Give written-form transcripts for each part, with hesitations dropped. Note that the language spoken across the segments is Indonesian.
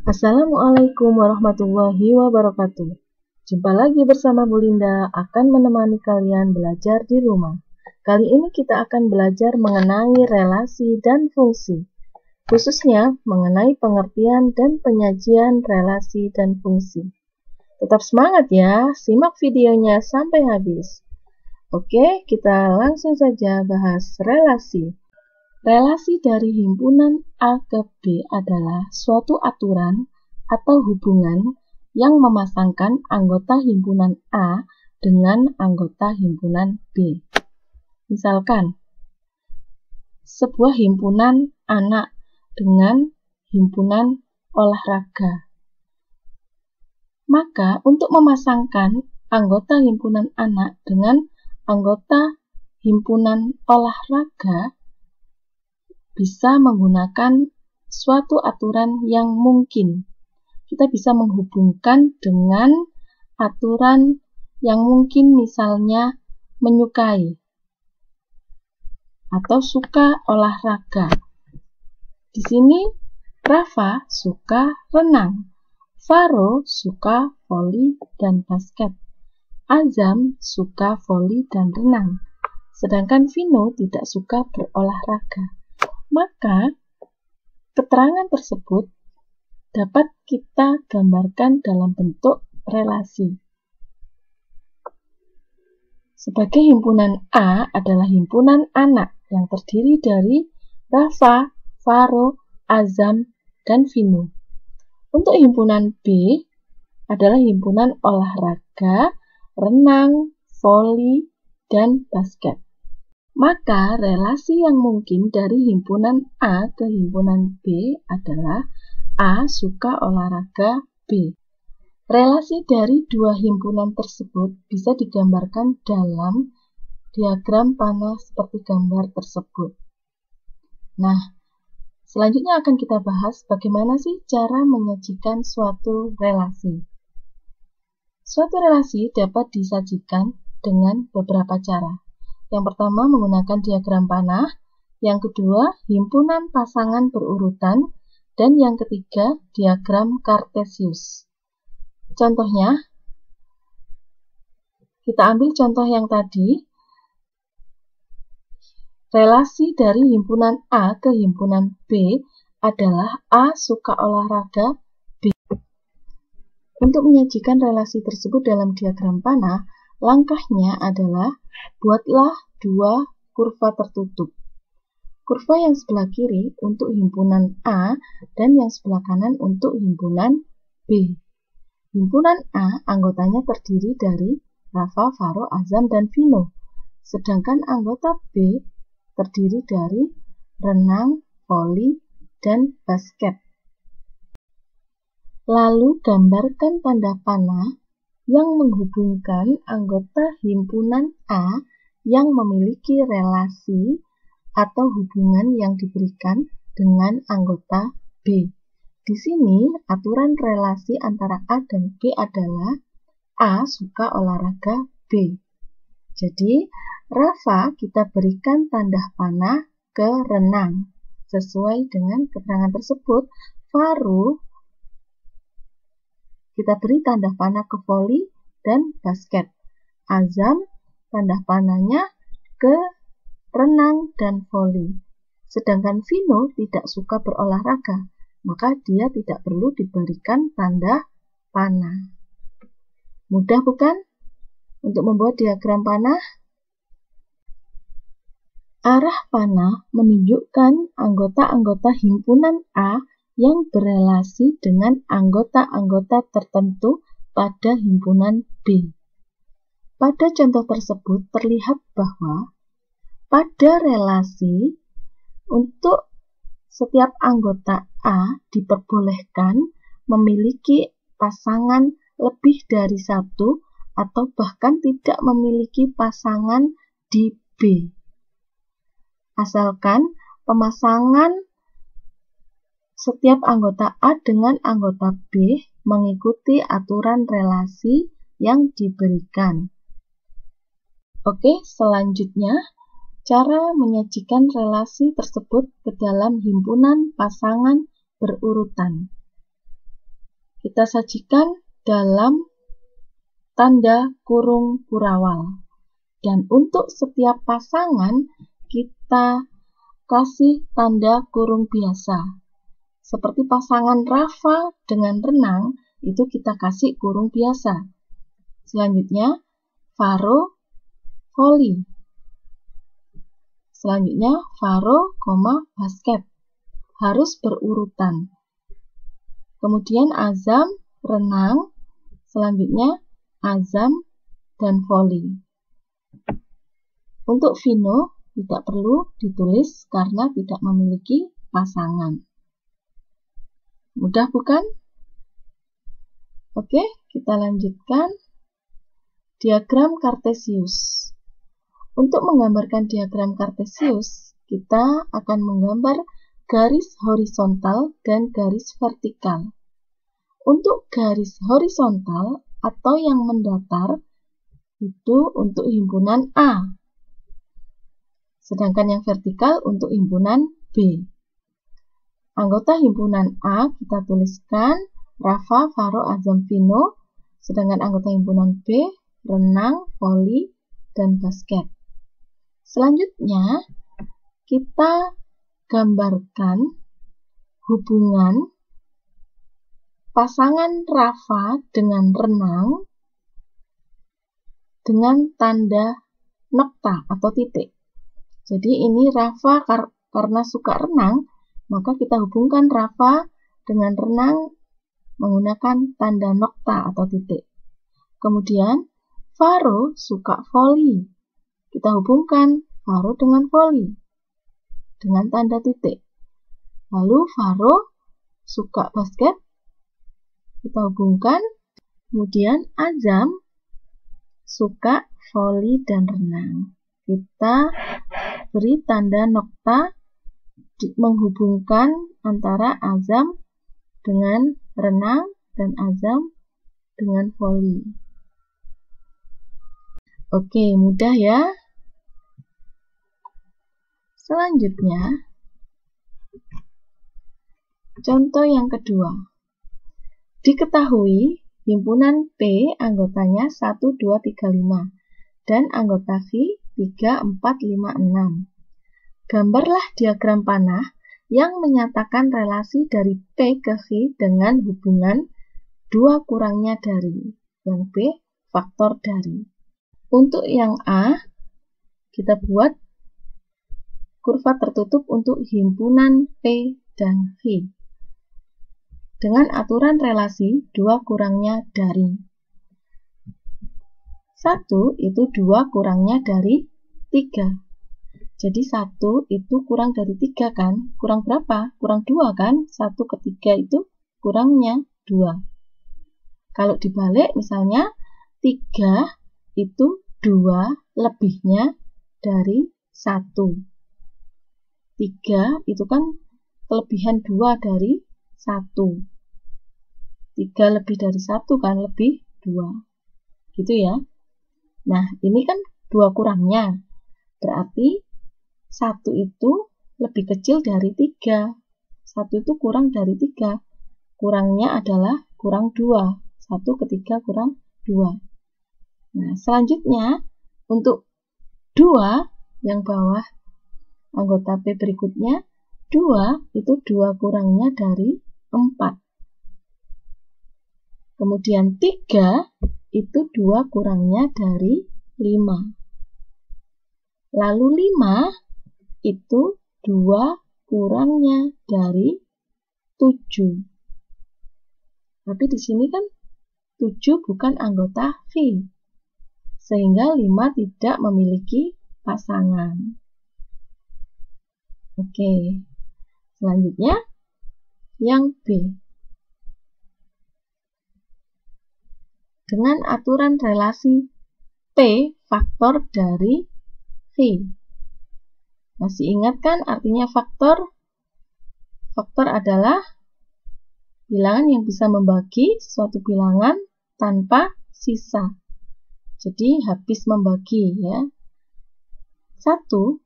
Assalamualaikum warahmatullahi wabarakatuh. Jumpa lagi bersama Bu Linda akan menemani kalian belajar di rumah. Kali ini kita akan belajar mengenai relasi dan fungsi, khususnya mengenai pengertian dan penyajian relasi dan fungsi. Tetap semangat ya, simak videonya sampai habis. Oke, kita langsung saja bahas relasi. Relasi dari himpunan A ke B adalah suatu aturan atau hubungan yang memasangkan anggota himpunan A dengan anggota himpunan B. Misalkan, sebuah himpunan anak dengan himpunan olahraga. Maka, untuk memasangkan anggota himpunan anak dengan anggota himpunan olahraga, bisa menggunakan suatu aturan yang mungkin. Kita bisa menghubungkan dengan aturan yang mungkin, misalnya menyukai atau suka olahraga. Di sini Rafa suka renang, Faro suka voli dan basket, Azam suka voli dan renang, sedangkan Vino tidak suka berolahraga. Maka, keterangan tersebut dapat kita gambarkan dalam bentuk relasi. Sebagai himpunan A adalah himpunan anak yang terdiri dari Rafa, Faro, Azam, dan Vino. Untuk himpunan B adalah himpunan olahraga, renang, voli, dan basket. Maka, relasi yang mungkin dari himpunan A ke himpunan B adalah A suka olahraga B. Relasi dari dua himpunan tersebut bisa digambarkan dalam diagram panah seperti gambar tersebut. Nah, selanjutnya akan kita bahas bagaimana sih cara menyajikan suatu relasi. Suatu relasi dapat disajikan dengan beberapa cara. Yang pertama menggunakan diagram panah, yang kedua himpunan pasangan berurutan, dan yang ketiga diagram kartesius. Contohnya, kita ambil contoh yang tadi, relasi dari himpunan A ke himpunan B adalah A suka olahraga B. Untuk menyajikan relasi tersebut dalam diagram panah, langkahnya adalah buatlah dua kurva tertutup. Kurva yang sebelah kiri untuk himpunan A dan yang sebelah kanan untuk himpunan B. Himpunan A anggotanya terdiri dari Rafa, Faro, Azam, dan Vino. Sedangkan anggota B terdiri dari renang, voli, dan basket. Lalu gambarkan tanda panah yang menghubungkan anggota himpunan A yang memiliki relasi atau hubungan yang diberikan dengan anggota B. Di sini, aturan relasi antara A dan B adalah A suka olahraga B. Jadi, Rafa kita berikan tanda panah ke renang. Sesuai dengan keterangan tersebut, Faro kita beri tanda panah ke voli dan basket. Azam tanda panahnya ke renang dan voli. Sedangkan Vino tidak suka berolahraga, maka dia tidak perlu diberikan tanda panah. Mudah bukan untuk membuat diagram panah? Arah panah menunjukkan anggota-anggota himpunan A yang berelasi dengan anggota-anggota tertentu pada himpunan B. Pada contoh tersebut terlihat bahwa pada relasi untuk setiap anggota A diperbolehkan memiliki pasangan lebih dari satu atau bahkan tidak memiliki pasangan di B. Asalkan pemasangan setiap anggota A dengan anggota B mengikuti aturan relasi yang diberikan. Oke, selanjutnya cara menyajikan relasi tersebut ke dalam himpunan pasangan berurutan. kita sajikan dalam tanda kurung kurawal. Dan untuk setiap pasangan kita kasih tanda kurung biasa. Seperti pasangan Rafa dengan Renang, itu kita kasih kurung biasa. Selanjutnya, Faro, voli. Selanjutnya, Faro, basket. Harus berurutan. Kemudian Azam, renang. Selanjutnya, Azam dan voli. Untuk Vino, tidak perlu ditulis karena tidak memiliki pasangan. Mudah bukan? Oke, kita lanjutkan. Diagram Kartesius. Untuk menggambarkan diagram Kartesius, kita akan menggambar garis horizontal dan garis vertikal. Untuk garis horizontal atau yang mendatar, itu untuk himpunan A. Sedangkan yang vertikal untuk himpunan B. Anggota himpunan A kita tuliskan Rafa, Faro, Azam, Vino. Sedangkan anggota himpunan B, renang, voli, dan basket. Selanjutnya, kita gambarkan hubungan pasangan Rafa dengan renang dengan tanda nokta atau titik. Jadi ini Rafa karena suka renang, maka kita hubungkan Rafa dengan renang menggunakan tanda nokta atau titik. Kemudian Faro suka voli. Kita hubungkan Faro dengan voli dengan tanda titik. Lalu Faro suka basket. Kita hubungkan. Kemudian Azam suka voli dan renang. Kita beri tanda nokta menghubungkan antara Azam dengan renang dan Azam dengan voli. Oke, mudah ya. Selanjutnya, contoh yang kedua. Diketahui himpunan P anggotanya 1, 2, 3, 5 dan anggota V 3, 4, 5, 6. Gambarlah diagram panah yang menyatakan relasi dari P ke V dengan hubungan 2 kurangnya dari, yang B faktor dari. Untuk yang A, kita buat kurva tertutup untuk himpunan P dan V dengan aturan relasi 2 kurangnya dari. 1 itu 2 kurangnya dari 3. Jadi 1 itu kurang dari 3 kan? Kurang berapa? Kurang 2 kan? 1 ke 3 itu kurangnya 2. Kalau dibalik misalnya 3 itu 2 lebihnya dari 1. 3 itu kan kelebihan 2 dari 1. 3 lebih dari 1 kan lebih 2. Gitu ya. Nah, ini kan 2 kurangnya. Berarti 1 itu lebih kecil dari 3. 1 itu kurang dari 3. Kurangnya adalah kurang 2. 1 ke 3 kurang 2. Nah, selanjutnya untuk 2 yang bawah anggota P berikutnya, 2 itu 2 kurangnya dari 4. Kemudian 3 itu 2 kurangnya dari 5. Lalu 5 itu 2 kurangnya dari 7. Tapi di sini kan 7 bukan anggota V. Sehingga 5 tidak memiliki pasangan. Oke. Selanjutnya yang B. Dengan aturan relasi P faktor dari V. Masih ingat kan artinya faktor? Faktor adalah bilangan yang bisa membagi suatu bilangan tanpa sisa. Jadi habis membagi ya. 1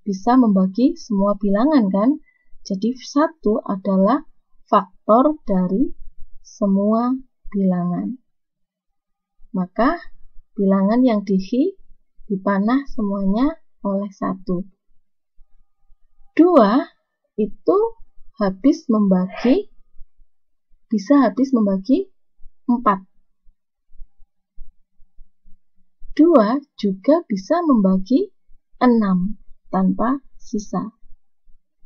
bisa membagi semua bilangan kan? Jadi 1 adalah faktor dari semua bilangan. Maka bilangan yang dipanah semuanya oleh 1. 2 itu bisa habis membagi 4. 2 juga bisa membagi 6 tanpa sisa.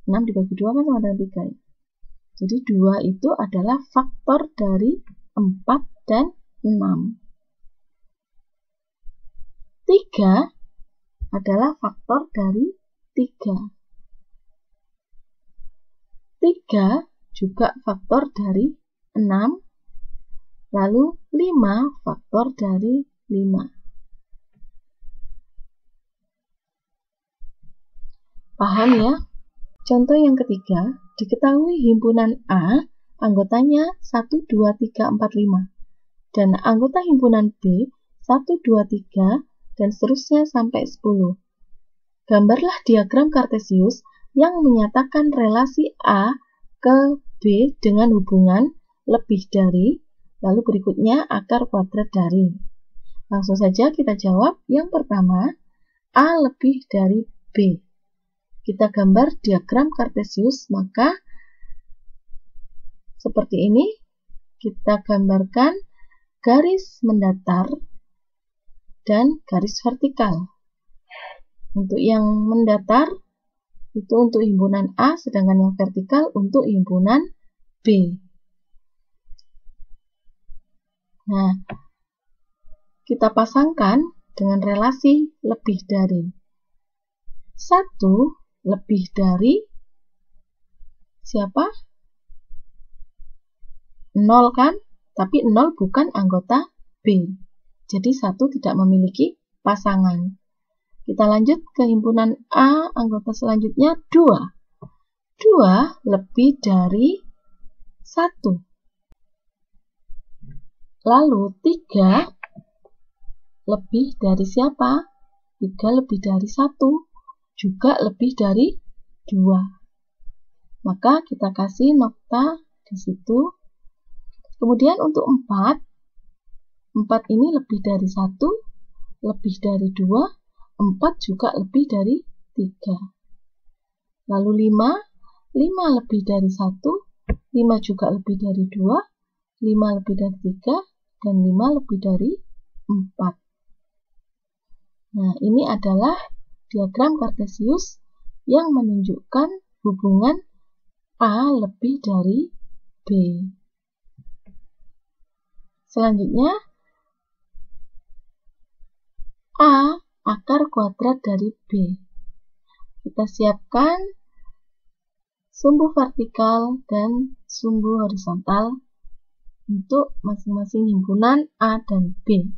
6 dibagi 2 kan sama dengan 3. Jadi 2 itu adalah faktor dari 4 dan 6. 3 adalah faktor dari 3. 3 juga faktor dari 6. Lalu 5 faktor dari 5. Paham ya? Contoh yang ketiga, diketahui himpunan A anggotanya 1, 2, 3, 4, 5 dan anggota himpunan B 1, 2, 3 dan seterusnya sampai 10. Gambarlah diagram kartesius yang menyatakan relasi A ke B dengan hubungan lebih dari, lalu berikutnya akar kuadrat dari. Langsung saja kita jawab. Yang pertama, A lebih dari B. Kita gambar diagram kartesius, maka seperti ini. Kita gambarkan garis mendatar dan garis vertikal. Untuk yang mendatar itu untuk himpunan A, sedangkan yang vertikal untuk himpunan B. Nah, kita pasangkan dengan relasi lebih dari. 1 lebih dari siapa? 0 kan? Tapi 0 bukan anggota B. Jadi 1 tidak memiliki pasangan. Kita lanjut ke himpunan A, anggota selanjutnya 2. 2 lebih dari 1. Lalu 3 lebih dari siapa? 3 lebih dari 1. Juga lebih dari 2. Maka kita kasih nokta di situ. Kemudian untuk 4 ini lebih dari 1, lebih dari 2, 4 juga lebih dari 3. Lalu 5 lebih dari 1, 5 juga lebih dari 2, 5 lebih dari 3, dan 5 lebih dari 4. Nah, ini adalah diagram kartesius yang menunjukkan hubungan A lebih dari B. Selanjutnya, A akar kuadrat dari B. Kita siapkan sumbu vertikal dan sumbu horizontal untuk masing-masing himpunan A dan B.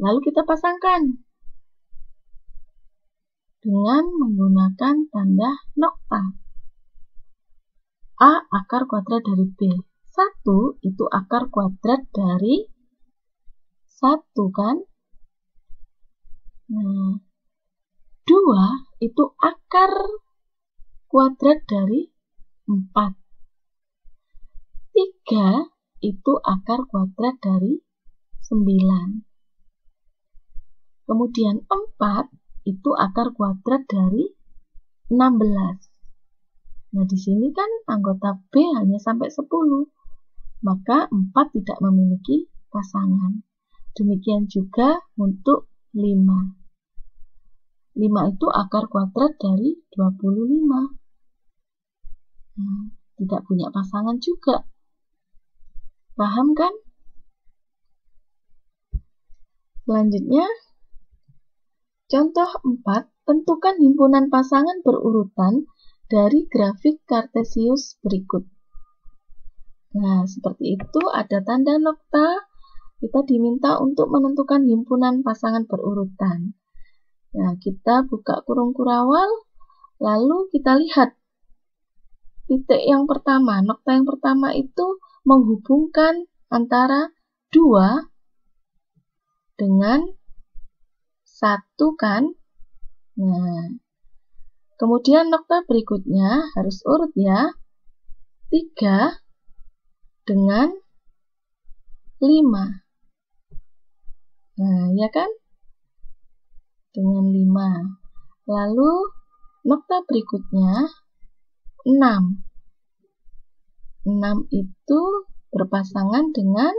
Lalu kita pasangkan dengan menggunakan tanda nokta. A akar kuadrat dari B. 1 itu akar kuadrat dari 1 kan? Nah, 2 itu akar kuadrat dari 4. 3 itu akar kuadrat dari 9. Kemudian 4 itu akar kuadrat dari 16. Nah, di sini kan anggota B hanya sampai 10. Maka 4 tidak memiliki pasangan. Demikian juga untuk 5. 5 itu akar kuadrat dari 25. Nah, tidak punya pasangan juga. Paham kan? Selanjutnya, contoh 4, tentukan himpunan pasangan berurutan dari grafik kartesius berikut. Nah, seperti itu, ada tanda nokta. Kita diminta untuk menentukan himpunan pasangan berurutan. Nah, kita buka kurung kurawal, lalu kita lihat titik yang pertama, nokta yang pertama itu menghubungkan antara 2 dengan 1 kan? Nah, kemudian nokta berikutnya harus urut ya. 3 dengan 5. Nah, ya kan? Dengan 5. Lalu, nokta berikutnya 6. 6 itu berpasangan dengan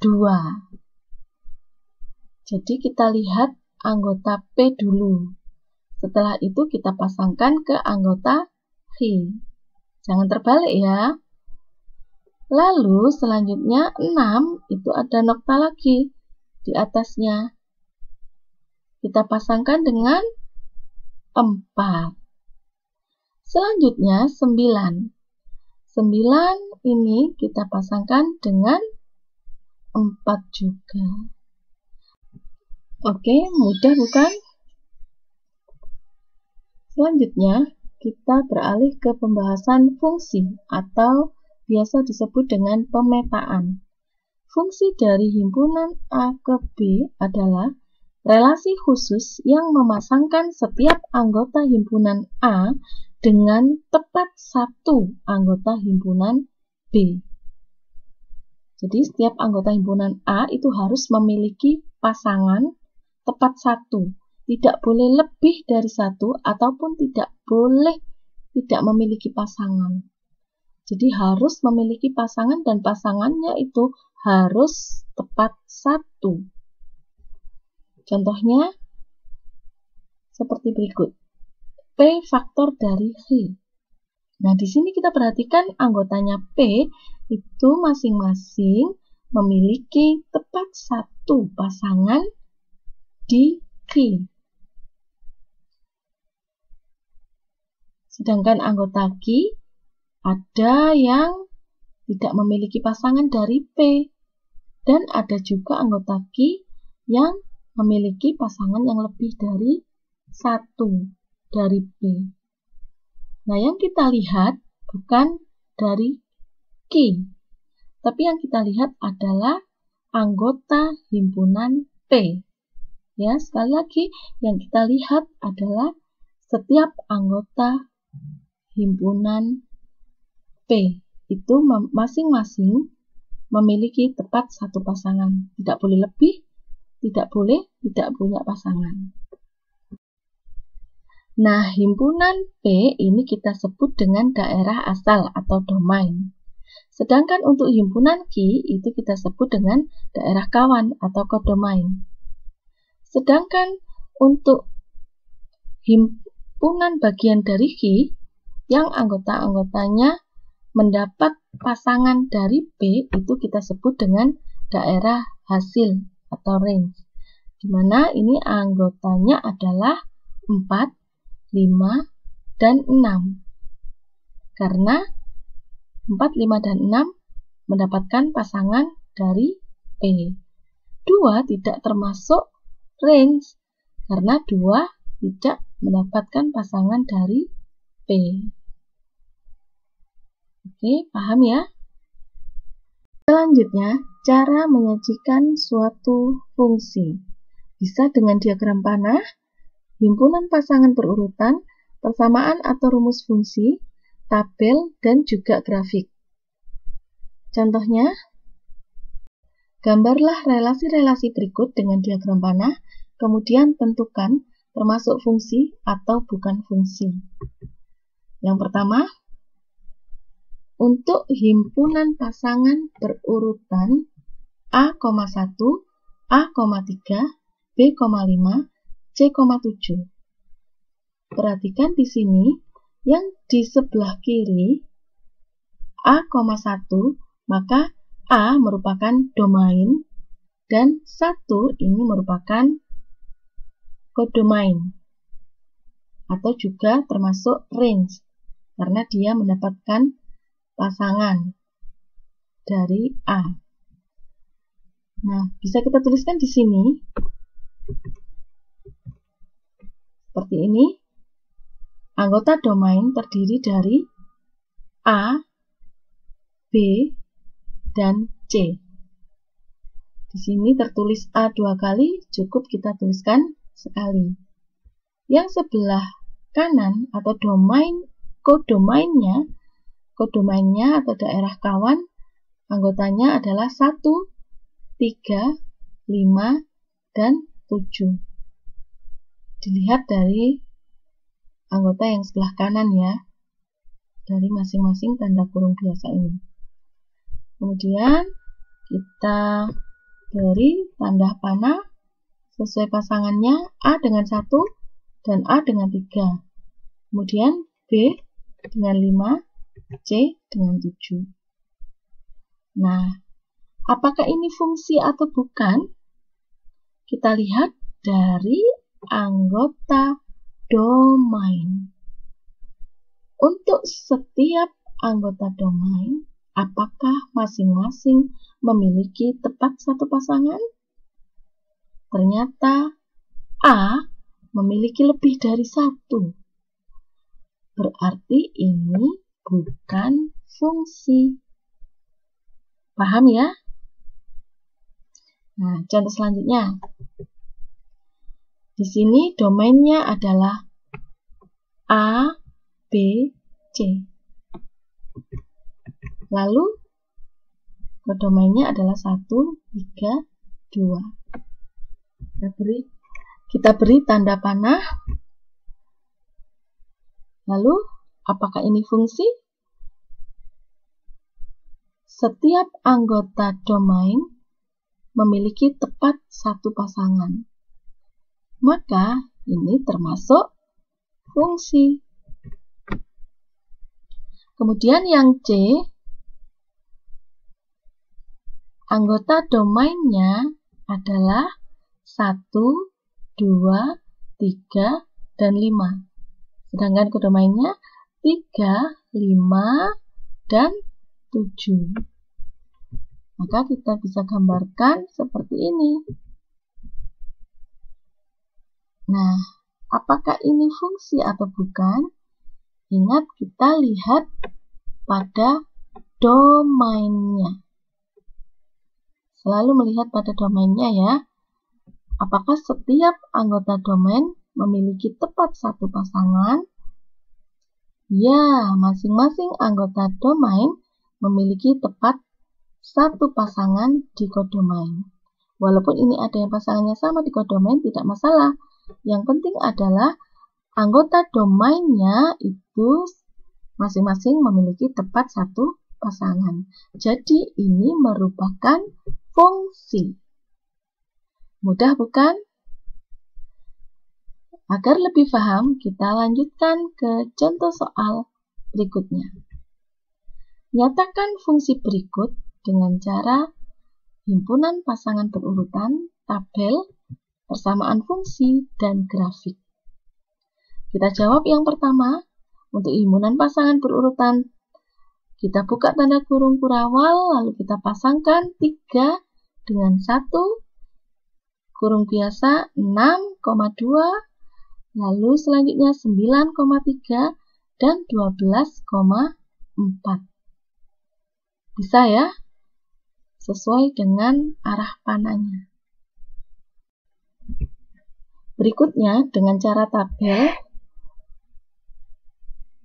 2. Jadi kita lihat anggota P dulu. Setelah itu kita pasangkan ke anggota Q. Jangan terbalik ya. Lalu selanjutnya 6 itu ada nokta lagi di atasnya. Kita pasangkan dengan 4. Selanjutnya 9. 9 ini kita pasangkan dengan 4 juga. Oke, mudah bukan? Selanjutnya, kita beralih ke pembahasan fungsi atau biasa disebut dengan pemetaan. Fungsi dari himpunan A ke B adalah relasi khusus yang memasangkan setiap anggota himpunan A dengan tepat satu anggota himpunan B. Jadi, setiap anggota himpunan A itu harus memiliki pasangan tepat satu, tidak boleh lebih dari satu ataupun tidak boleh tidak memiliki pasangan. Jadi harus memiliki pasangan dan pasangannya itu harus tepat satu. Contohnya seperti berikut. P faktor dari Q. Nah, di sini kita perhatikan anggotanya P itu masing-masing memiliki tepat satu pasangan di Q. Sedangkan anggota Q ada yang tidak memiliki pasangan dari P. Dan ada juga anggota Q yang memiliki pasangan yang lebih dari satu dari P. Nah, yang kita lihat bukan dari Q, tapi yang kita lihat adalah anggota himpunan P. Ya, sekali lagi yang kita lihat adalah setiap anggota himpunan P itu masing-masing memiliki tepat satu pasangan. Tidak boleh lebih, tidak boleh tidak punya pasangan. Nah, himpunan P ini kita sebut dengan daerah asal atau domain. Sedangkan untuk himpunan Q itu kita sebut dengan daerah kawan atau kodomain. Sedangkan untuk himpunan bagian dari Q yang anggota-anggotanya mendapat pasangan dari P itu kita sebut dengan daerah hasil atau range. Di mana ini anggotanya adalah 4, 5, dan 6. Karena 4, 5, dan 6 mendapatkan pasangan dari P. 2 tidak termasuk range karena 2 tidak mendapatkan pasangan dari P. Oke, paham ya? Selanjutnya, cara menyajikan suatu fungsi. Bisa dengan diagram panah, himpunan pasangan berurutan, persamaan atau rumus fungsi, tabel, dan juga grafik. Contohnya, gambarlah relasi-relasi berikut dengan diagram panah, kemudian tentukan termasuk fungsi atau bukan fungsi. Yang pertama, untuk himpunan pasangan berurutan A,1, A,3, B,5, C,7. Perhatikan di sini, yang di sebelah kiri A,1, maka A merupakan domain dan 1 ini merupakan kodomain atau juga termasuk range karena dia mendapatkan pasangan dari A. Nah, bisa kita tuliskan di sini seperti ini. Anggota domain terdiri dari A, B, dan C. Di sini tertulis A 2 kali, cukup kita tuliskan sekali. Yang sebelah kanan atau domain kodomainnya kodomainnya atau daerah kawan, anggotanya adalah 1, 3, 5, dan 7. Dilihat dari anggota yang sebelah kanan ya, dari masing-masing tanda kurung biasa ini. Kemudian kita beri tanda panah sesuai pasangannya A dengan 1 dan A dengan 3. Kemudian B dengan 5, C dengan 7. Nah, apakah ini fungsi atau bukan? Kita lihat dari anggota domain. Untuk setiap anggota domain, apakah masing-masing memiliki tepat satu pasangan? Ternyata A memiliki lebih dari 1. Berarti ini bukan fungsi. Paham ya? Nah, contoh selanjutnya. Di sini domainnya adalah A, B, C. Lalu kodomainnya adalah 1, 3, 2. Kita beri tanda panah. Lalu, apakah ini fungsi? Setiap anggota domain memiliki tepat satu pasangan. Maka, ini termasuk fungsi. Kemudian yang C, anggota domainnya adalah 1, 2, 3, dan 5. Sedangkan kodomainnya 3, 5, dan 7. Maka kita bisa gambarkan seperti ini. Nah, apakah ini fungsi atau bukan? Ingat, kita lihat pada domainnya. Selalu melihat pada domainnya ya. Apakah setiap anggota domain memiliki tepat satu pasangan? Ya, masing-masing anggota domain memiliki tepat satu pasangan di kodomain. Walaupun ini ada yang pasangannya sama di kodomain, tidak masalah. Yang penting adalah anggota domainnya itu masing-masing memiliki tepat satu pasangan. Jadi ini merupakan fungsi. Mudah bukan? Agar lebih paham, kita lanjutkan ke contoh soal berikutnya. Nyatakan fungsi berikut dengan cara himpunan pasangan berurutan, tabel, persamaan fungsi, dan grafik. Kita jawab yang pertama. Untuk himpunan pasangan berurutan, kita buka tanda kurung kurawal, lalu kita pasangkan 3 dengan 1, kurung biasa 6,2, lalu selanjutnya 9,3 dan 12,4. Bisa ya? Sesuai dengan arah panahnya. Berikutnya dengan cara tabel,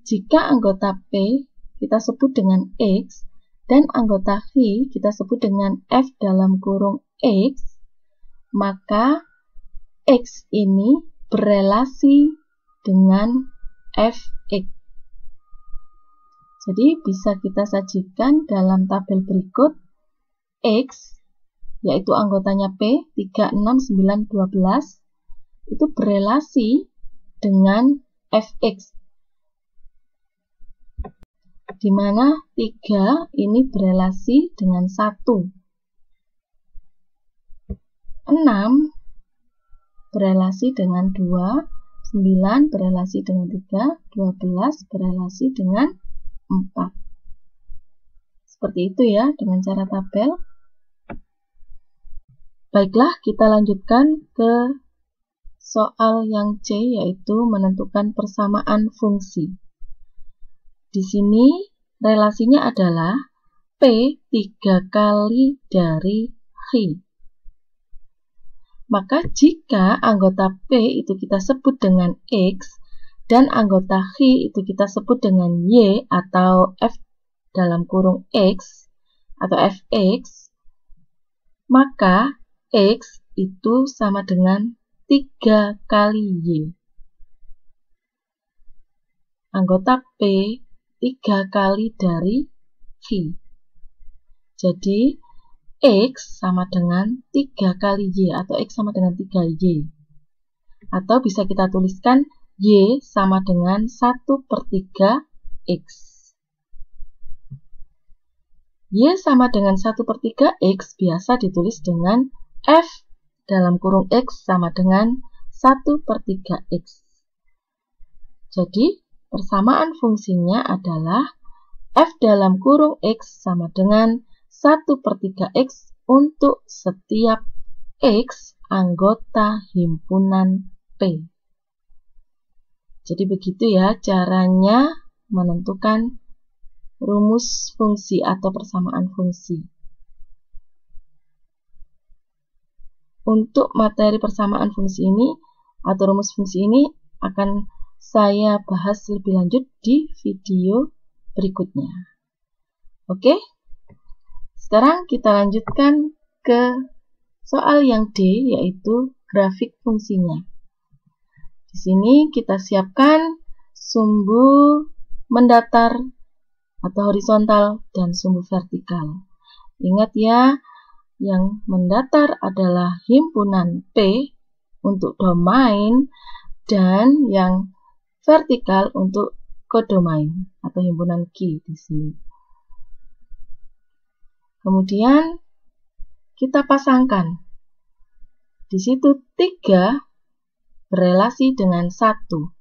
jika anggota P kita sebut dengan X dan anggota V kita sebut dengan F dalam kurung X, maka X ini berelasi dengan Fx. Jadi bisa kita sajikan dalam tabel berikut. X, yaitu anggotanya P, 3, 6, 9, 12, itu berelasi dengan Fx. Di mana 3 ini berelasi dengan 1. 6 berelasi dengan 2, 9 berelasi dengan 3, 12 berelasi dengan 4. Seperti itu ya dengan cara tabel. Baiklah, kita lanjutkan ke soal yang C, yaitu menentukan persamaan fungsi. Di sini relasinya adalah P 3 kali dari H. Maka jika anggota P itu kita sebut dengan X dan anggota H itu kita sebut dengan Y atau F dalam kurung X atau fx, maka X itu sama dengan 3 kali Y. Anggota P 3 kali dari Q. Jadi X sama dengan 3 kali Y atau X sama dengan 3Y. Atau bisa kita tuliskan Y sama dengan 1/3 X. Y sama dengan 1/3 X biasa ditulis dengan F dalam kurung X sama dengan 1/3 X. Jadi, persamaan fungsinya adalah F dalam kurung X sama dengan 1/3 X untuk setiap X anggota himpunan P. Jadi begitu ya caranya menentukan rumus fungsi atau persamaan fungsi. Untuk materi persamaan fungsi ini atau rumus fungsi ini akan saya bahas lebih lanjut di video berikutnya. Oke, sekarang kita lanjutkan ke soal yang D, yaitu grafik fungsinya. Di sini kita siapkan sumbu mendatar atau horizontal dan sumbu vertikal. Ingat ya, yang mendatar adalah himpunan P untuk domain dan yang vertikal untuk kodomain atau himpunan Q di sini. Kemudian kita pasangkan. Di situ 3 berelasi dengan 1.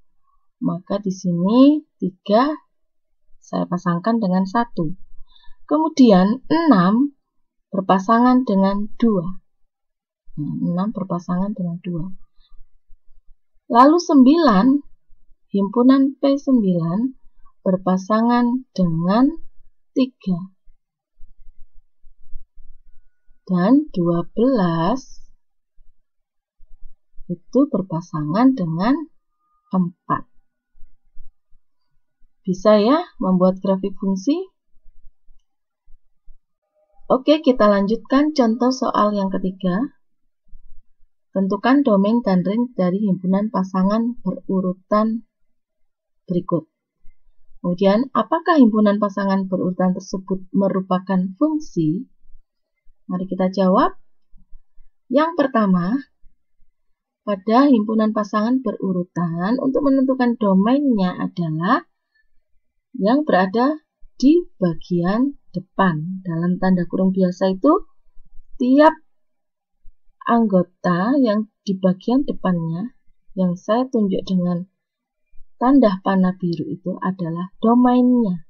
Maka di sini 3 saya pasangkan dengan 1. Kemudian 6 berpasangan dengan 2. 6 berpasangan dengan 2. Lalu 9, himpunan P9 berpasangan dengan 3. Dan 12 itu berpasangan dengan 4. Bisa ya membuat grafik fungsi? Oke, kita lanjutkan contoh soal yang ketiga. Tentukan domain dan range dari himpunan pasangan berurutan berikut. Kemudian, apakah himpunan pasangan berurutan tersebut merupakan fungsi? Mari kita jawab. Yang pertama, pada himpunan pasangan berurutan, untuk menentukan domainnya adalah yang berada di bagian depan. Dalam tanda kurung biasa itu, tiap anggota yang di bagian depannya, yang saya tunjuk dengan tanda panah biru itu adalah domainnya.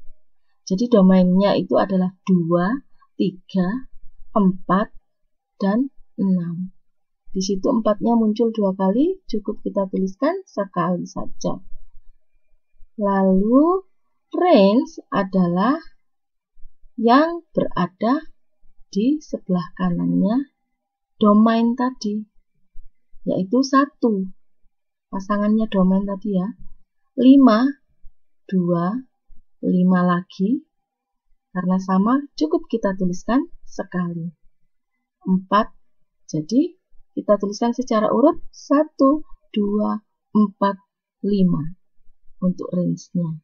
Jadi domainnya itu adalah 2, 3, 4, dan 6. Di situ 4-nya muncul 2 kali, cukup kita tuliskan sekali saja. Lalu range adalah yang berada di sebelah kanannya domain tadi, yaitu 1. Pasangannya domain tadi ya. 5, 2, 5 lagi. Karena sama, cukup kita tuliskan sekali. 4, jadi kita tuliskan secara urut 1, 2, 4, 5 untuk range-nya.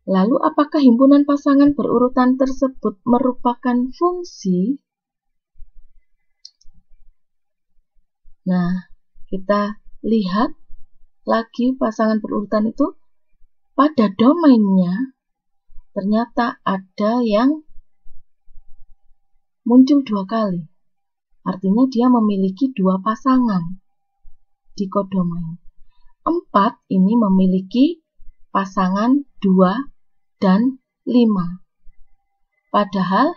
Lalu apakah himpunan pasangan berurutan tersebut merupakan fungsi? Nah, kita lihat lagi pasangan berurutan itu pada domainnya ternyata ada yang muncul 2 kali. Artinya dia memiliki 2 pasangan di kodomain. 4 ini memiliki pasangan 2 dan 5. Padahal,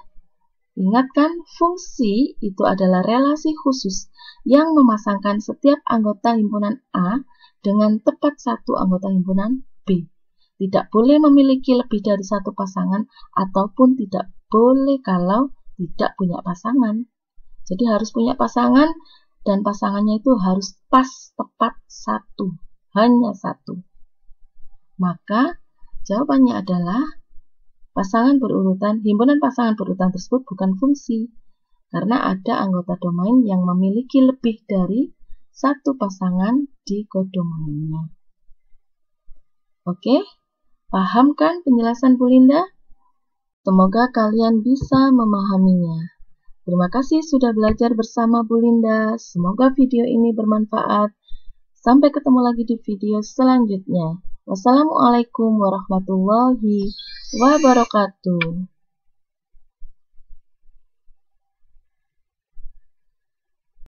ingatkan fungsi itu adalah relasi khusus yang memasangkan setiap anggota himpunan A dengan tepat satu anggota himpunan B. Tidak boleh memiliki lebih dari 1 pasangan ataupun tidak boleh kalau tidak punya pasangan. Jadi harus punya pasangan dan pasangannya itu harus pas tepat 1, hanya 1. Maka Jawabannya adalah himpunan pasangan berurutan tersebut bukan fungsi, karena ada anggota domain yang memiliki lebih dari satu pasangan di kodomainnya. Oke, paham kan penjelasan Bu Linda? Semoga kalian bisa memahaminya. Terima kasih sudah belajar bersama Bu Linda. Semoga video ini bermanfaat. Sampai ketemu lagi di video selanjutnya. Wassalamualaikum warahmatullahi wabarakatuh.